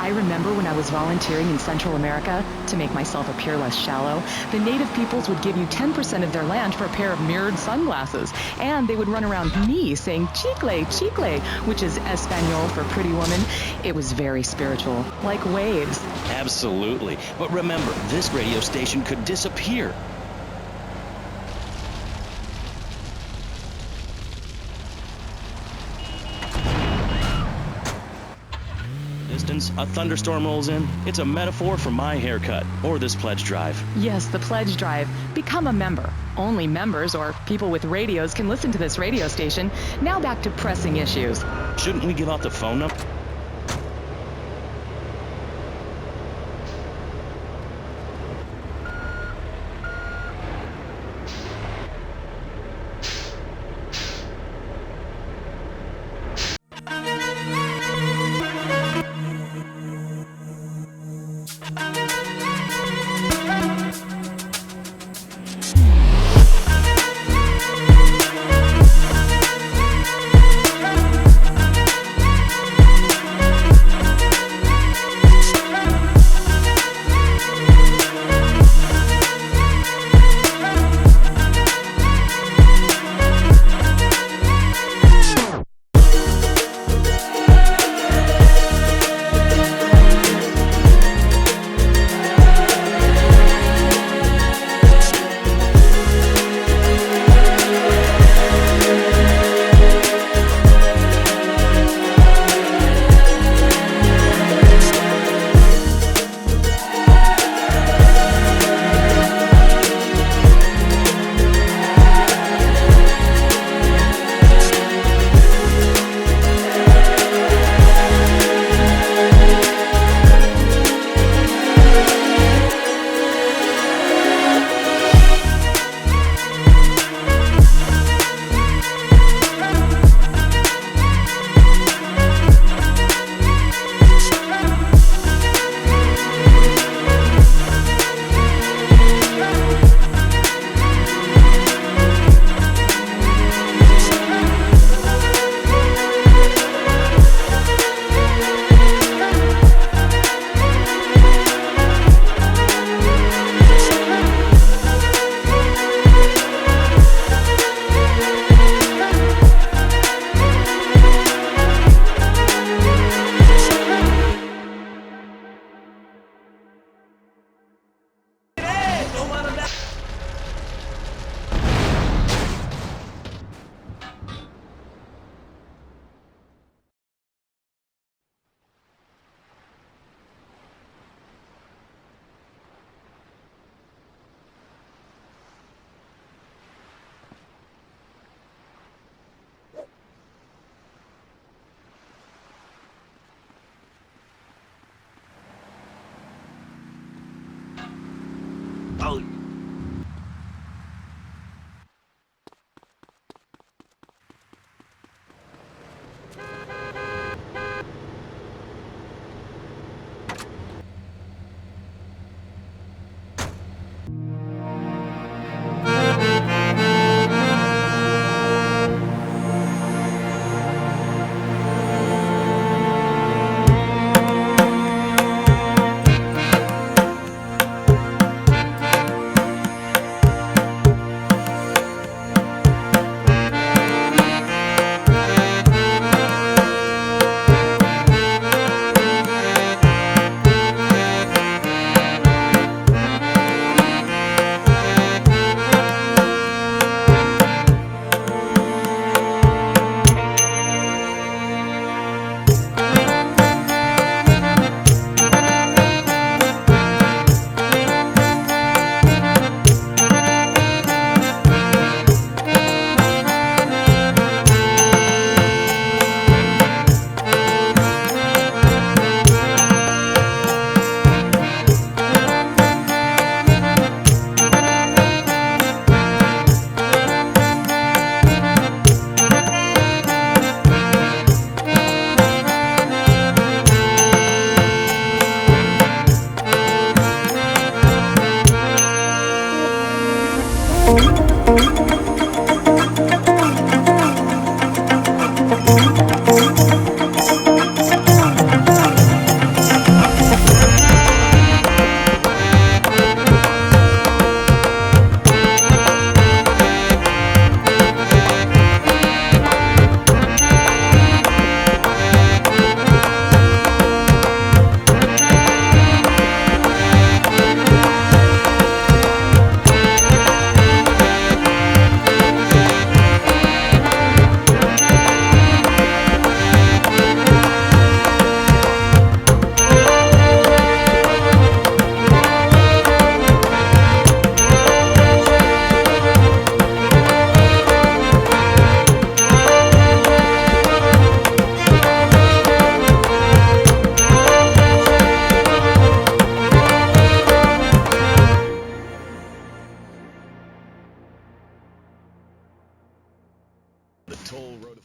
I remember when I was volunteering in Central America, to make myself appear less shallow, the native peoples would give you 10% of their land for a pair of mirrored sunglasses. And they would run around me saying chicle, chicle, which is Espanol for pretty woman. It was very spiritual, like waves. Absolutely. But remember, this radio station could disappear. A thunderstorm rolls in. It's a metaphor for my haircut or this pledge drive. Yes, the pledge drive. Become a member. Only members or people with radios can listen to this radio station. Now back to pressing issues. Shouldn't we give out the phone number? Oh. toll road.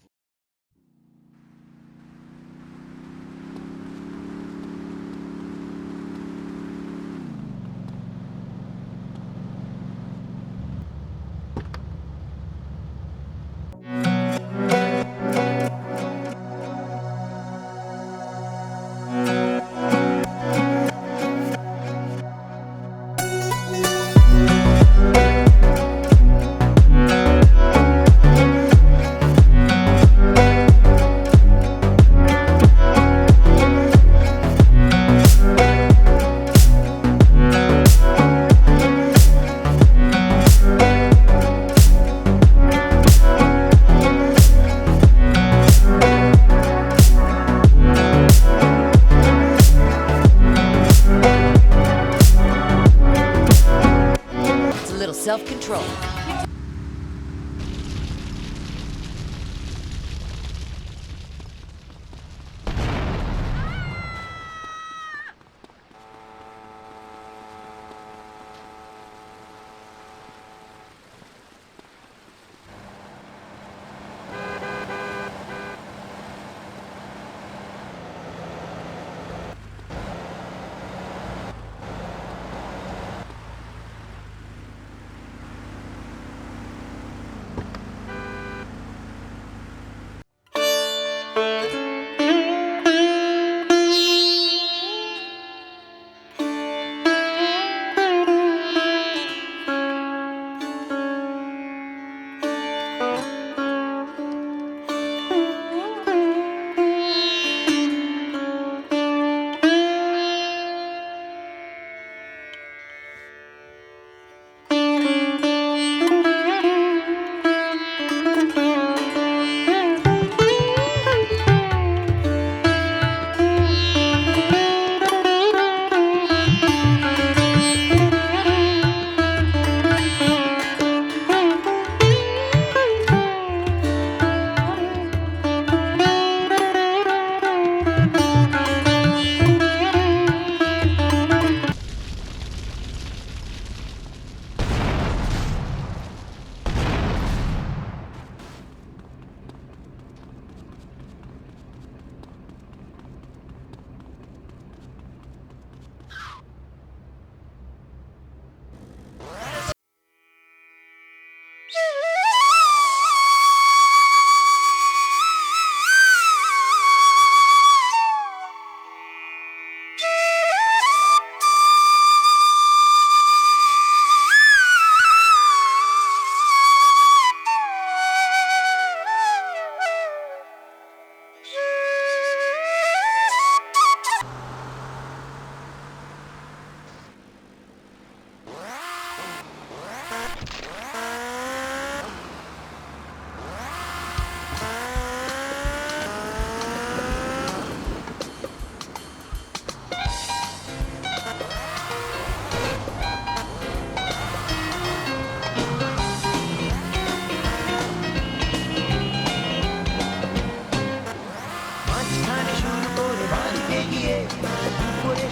Self-control.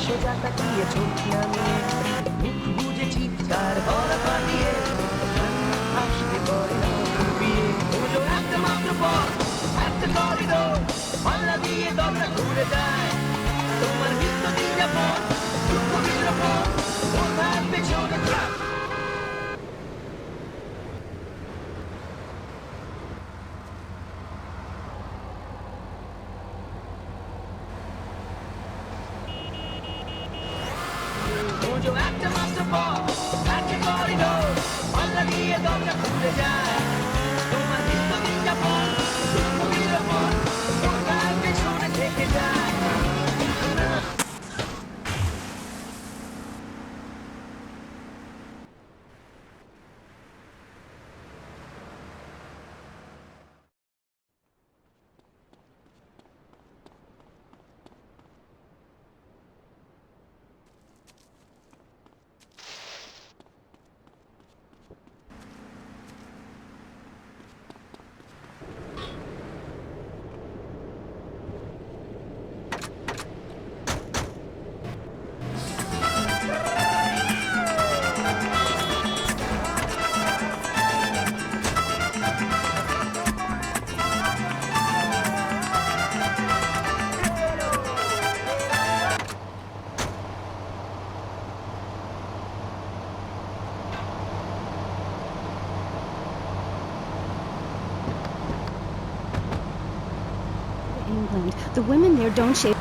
সোজা তাকিয়ে চোখ নামিয়ে মুখ বুঝে চিৎকার গলা ফাটিয়ে আসতে পারে না ডুবিয়ে হলো একটা মাত্র পথ একটা করিডোর পাল্লা দিয়ে দরজা ঘুরে যায় তোমার নিত্য দিন যাপন দুঃখ বিদ্রোপন তোমার পেছনে ট্রাক একটা মাত্র পথ একটা করিডোর পাল্লা দিয়ে দরজা খুলে যায় তোমার নিত্য দিন যাপন দুঃখ বিলোপন তোমার পেছনে থেকে যায় England. The women there don't shave.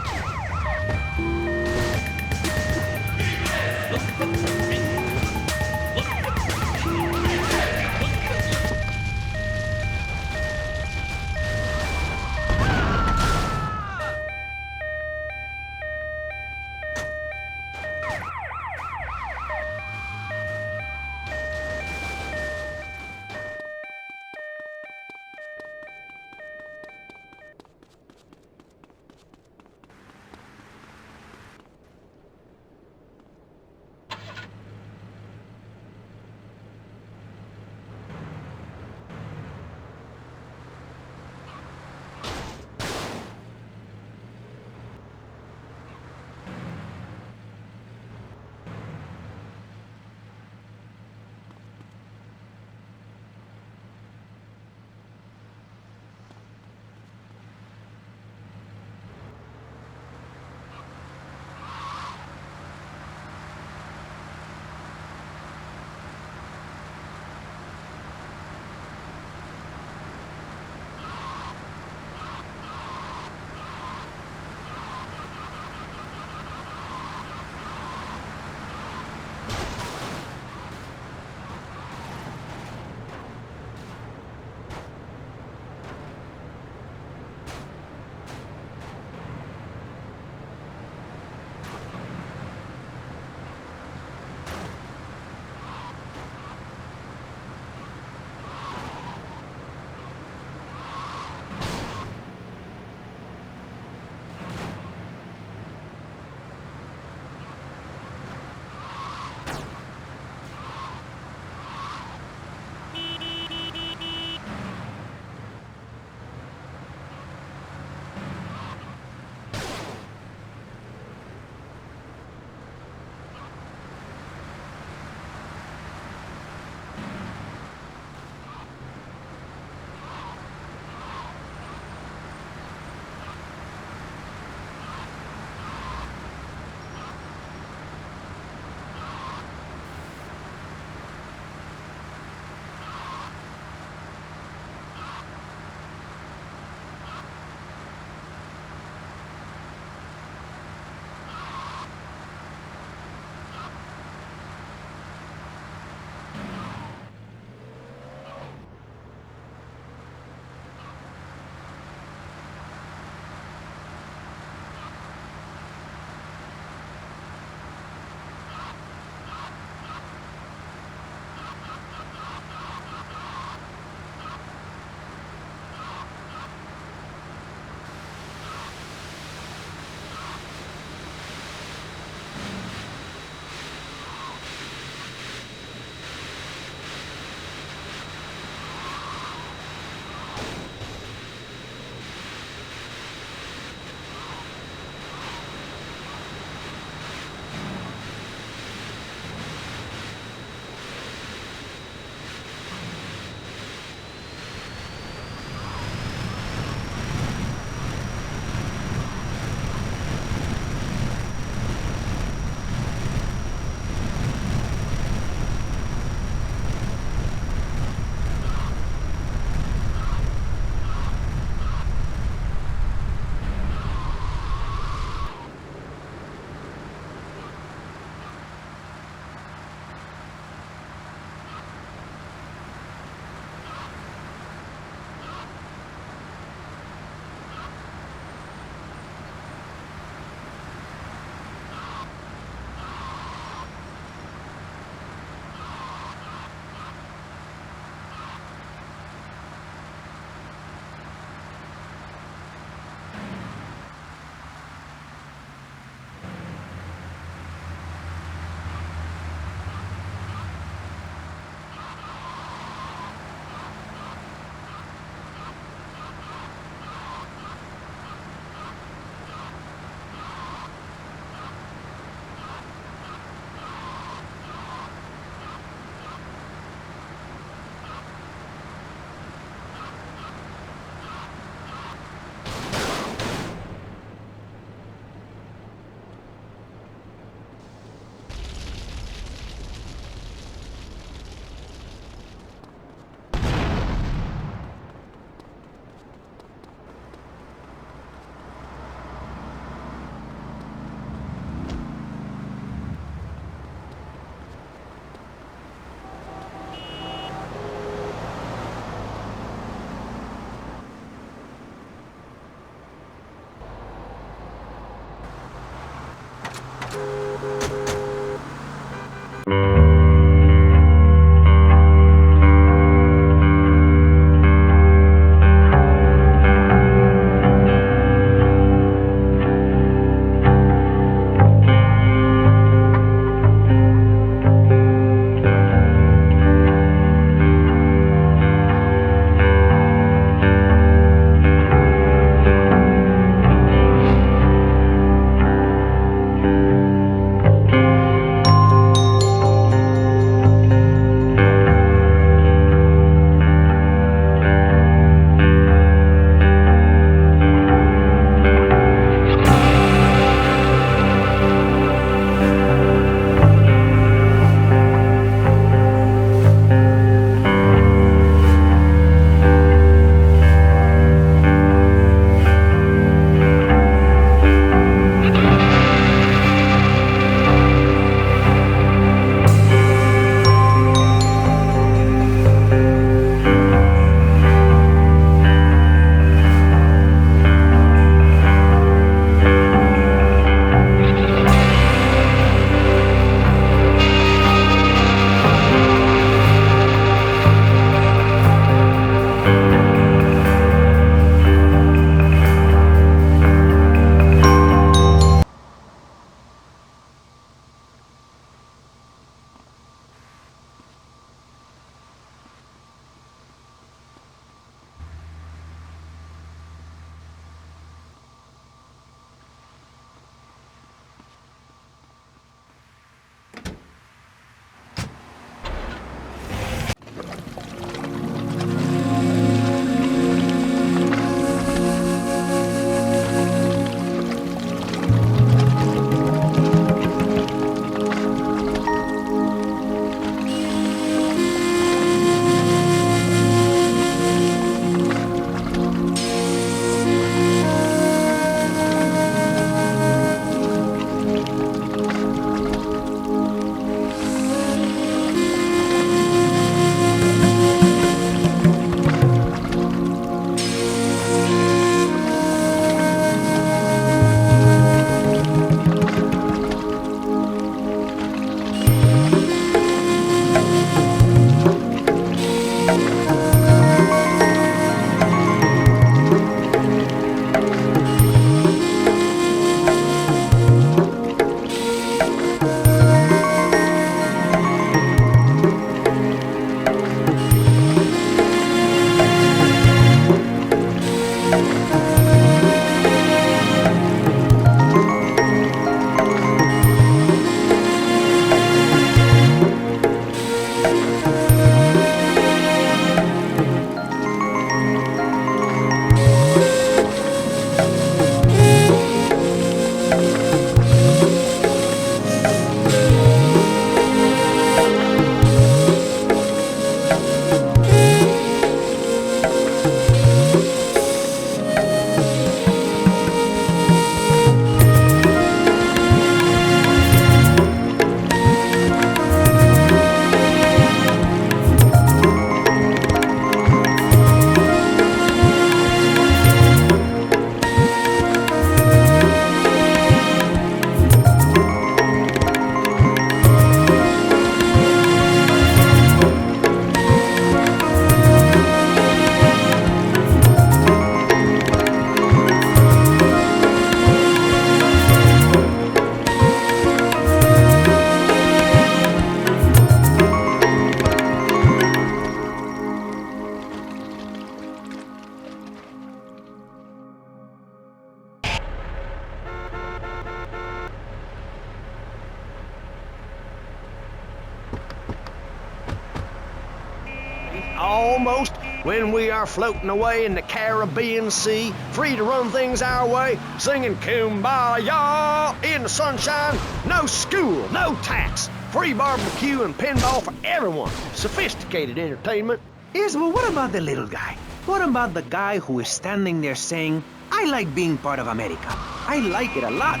Almost when we are floating away in the Caribbean Sea, free to run things our way, singing Kumbaya in the sunshine. No school, no tax, free barbecue and pinball for everyone. Sophisticated entertainment. Yes, but what about the little guy? What about the guy who is standing there saying, I like being part of America. I like it a lot.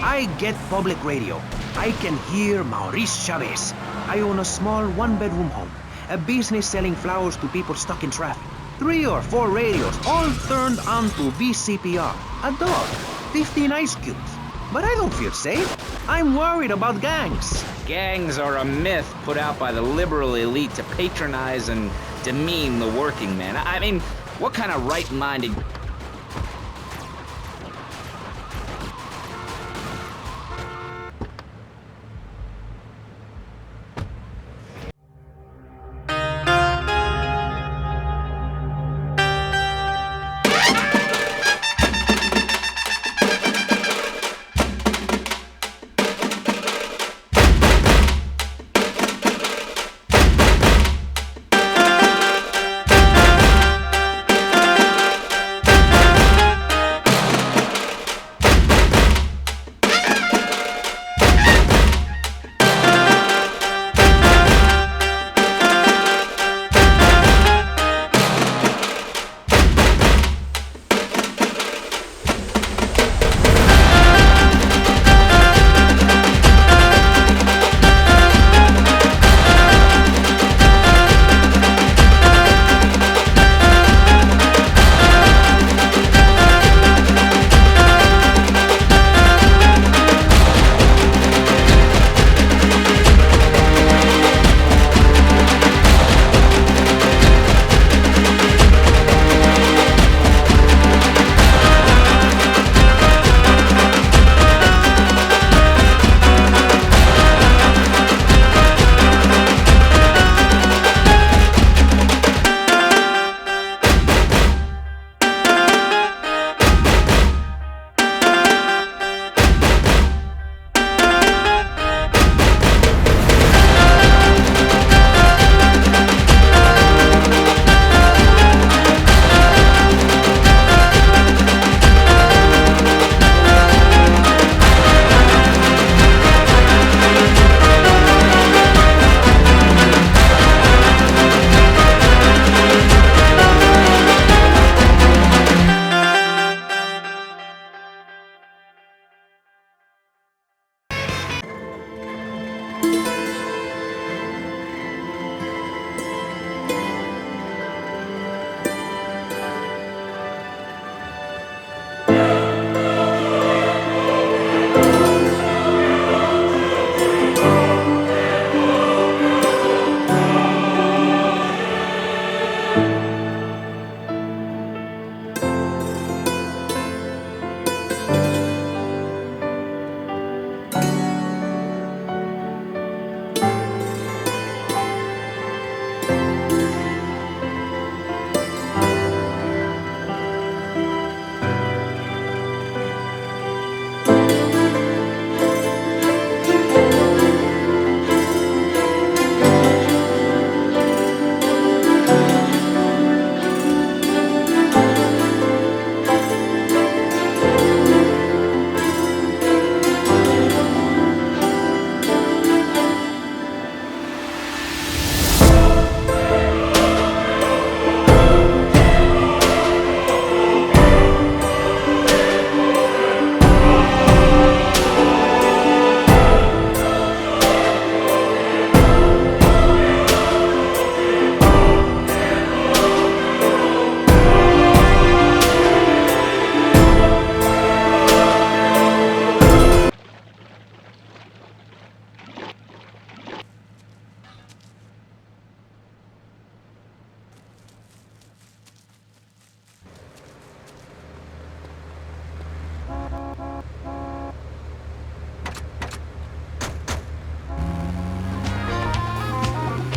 I get public radio. I can hear Maurice Chavez. I own a small one-bedroom home. A business selling flowers to people stuck in traffic. 3 or 4 radios, all turned on to VCPR. A dog. 15 ice cubes. But I don't feel safe. I'm worried about gangs. Gangs are a myth put out by the liberal elite to patronize and demean the working man. I mean, what kind of right-minded...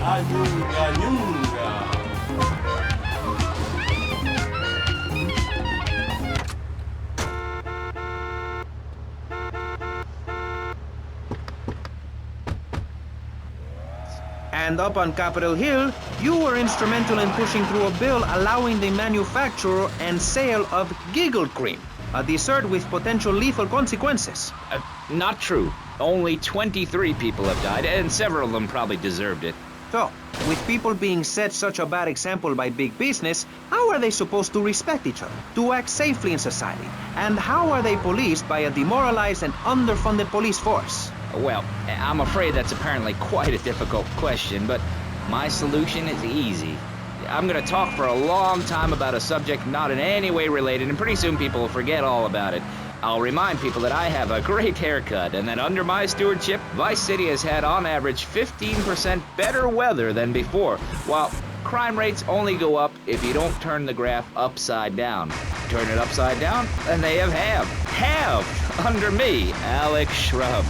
Ayunga, yunga. And up on Capitol Hill, you were instrumental in pushing through a bill allowing the manufacture and sale of giggle cream, a dessert with potential lethal consequences. Not true. Only 23 people have died, and several of them probably deserved it. So, with people being set such a bad example by big business, how are they supposed to respect each other, to act safely in society? And how are they policed by a demoralized and underfunded police force? Well, I'm afraid that's apparently quite a difficult question, but my solution is easy. I'm gonna talk for a long time about a subject not in any way related, and pretty soon people will forget all about it. I'll remind people that I have a great haircut and that under my stewardship, Vice City has had on average 15% better weather than before, while crime rates only go up if you don't turn the graph upside down. Turn it upside down, and they have halved under me, Alex Shrub.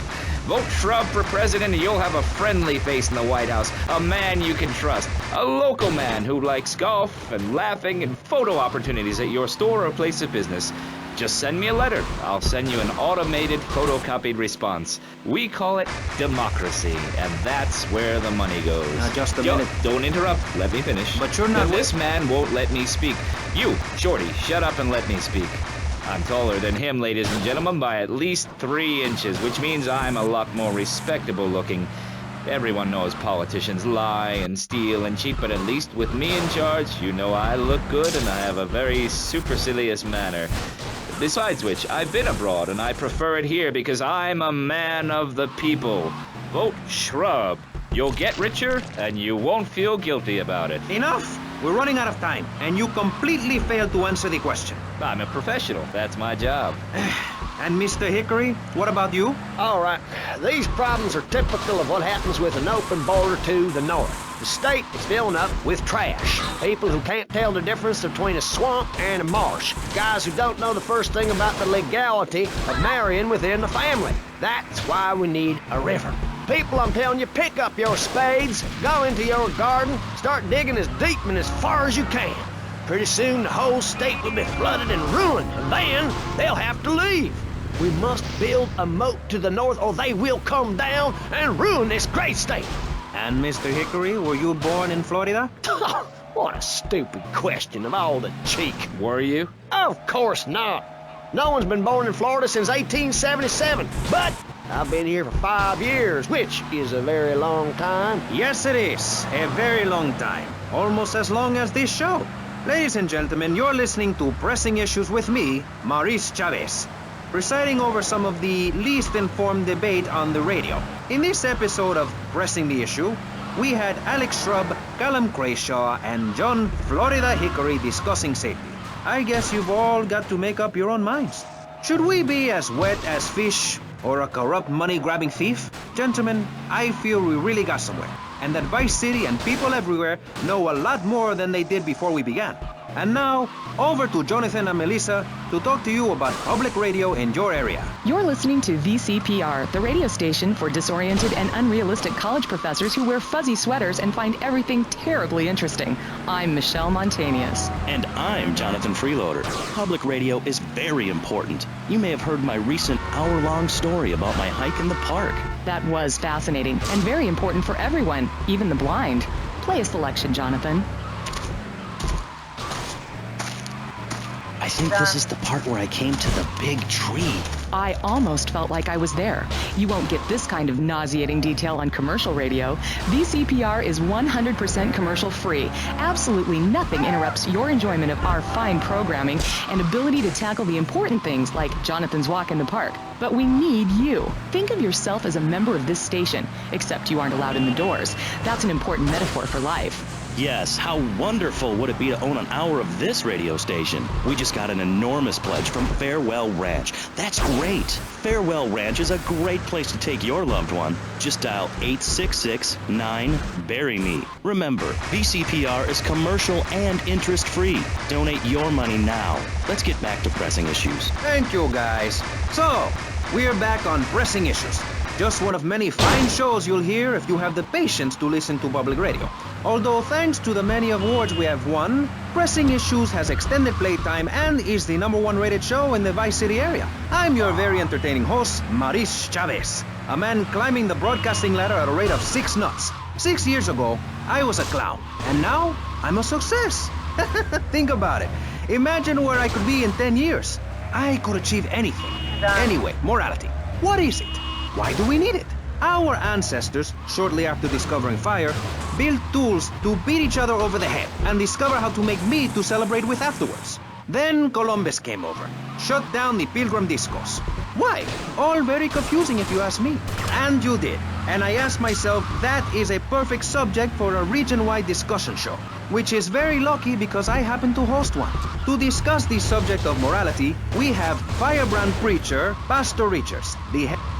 Vote Shrub for president and you'll have a friendly face in the White House, a man you can trust, a local man who likes golf and laughing and photo opportunities at your store or place of business. Just send me a letter. I'll send you an automated photocopied response. We call it democracy, and that's where the money goes. Now, just a minute. Don't interrupt. Let me finish. But you're not... This man won't let me speak. You, Shorty, shut up and let me speak. I'm taller than him, ladies and gentlemen, by at least 3 inches, which means I'm a lot more respectable looking. Everyone knows politicians lie and steal and cheat, but at least with me in charge, you know I look good and I have a very supercilious manner. Besides which, I've been abroad and I prefer it here because I'm a man of the people. Vote Shrub. You'll get richer and you won't feel guilty about it. Enough! We're running out of time, and you completely failed to answer the question. I'm a professional. That's my job. And Mr. Hickory, what about you? All right, these problems are typical of what happens with an open border to the north. The state is filling up with trash. People who can't tell the difference between a swamp and a marsh. Guys who don't know the first thing about the legality of marrying within the family. That's why we need a river. People, I'm telling you, pick up your spades, go into your garden, start digging as deep and as far as you can. Pretty soon the whole state will be flooded and ruined, and then they'll have to leave. We must build a moat to the north or they will come down and ruin this great state. And Mr. Hickory, were you born in Florida? What a stupid question of all the cheek. Were you? Of course not. No one's been born in Florida since 1877, but I've been here for 5 years, which is a very long time. Yes, it is. A very long time. Almost as long as this show. Ladies and gentlemen, you're listening to Pressing Issues with me, Maurice Chavez, presiding over some of the least informed debate on the radio. In this episode of Pressing the Issue, we had Alex Shrub, Callum Crayshaw, and John Florida Hickory discussing safety. I guess you've all got to make up your own minds. Should we be as wet as fish or a corrupt money-grabbing thief? Gentlemen, I feel we really got somewhere, and that Vice City and people everywhere know a lot more than they did before we began. And now, over to Jonathan and Melissa to talk to you about public radio in your area. You're listening to VCPR, the radio station for disoriented and unrealistic college professors who wear fuzzy sweaters and find everything terribly interesting. I'm Michelle Montañez. And I'm Jonathan Freeloader. Public radio is very important. You may have heard my recent hour-long story about my hike in the park. That was fascinating and very important for everyone, even the blind. Play a selection, Jonathan. I think this is the part where I came to the big tree. I almost felt like I was there. You won't get this kind of nauseating detail on commercial radio. VCPR is 100% commercial free. Absolutely nothing interrupts your enjoyment of our fine programming and ability to tackle the important things like Jonathan's walk in the park. But we need you. Think of yourself as a member of this station, except you aren't allowed in the doors. That's an important metaphor for life. Yes, how wonderful would it be to own an hour of this radio station? We just got an enormous pledge from Farewell Ranch. That's great. Farewell Ranch is a great place to take your loved one. Just dial 866-9-BURY-ME. Remember, VCPR is commercial and interest-free. Donate your money now. Let's get back to pressing issues. Thank you, guys. So, we're back on Pressing Issues. Just one of many fine shows you'll hear if you have the patience to listen to public radio. Although thanks to the many awards we have won, Pressing Issues has extended playtime and is the #1 rated show in the Vice City area. I'm your very entertaining host, Maurice Chavez, a man climbing the broadcasting ladder at a rate of 6 knots. 6 years ago, I was a clown, and now I'm a success. Think about it. Imagine where I could be in 10 years. I could achieve anything. Anyway, morality. What is it? Why do we need it? Our ancestors, shortly after discovering fire, built tools to beat each other over the head and discover how to make meat to celebrate with afterwards. Then Columbus came over, shut down the Pilgrim discos. Why? All very confusing if you ask me. And you did. And I asked myself, that is a perfect subject for a region-wide discussion show. Which is very lucky because I happen to host one. To discuss the subject of morality, we have firebrand preacher, Pastor Richards, the head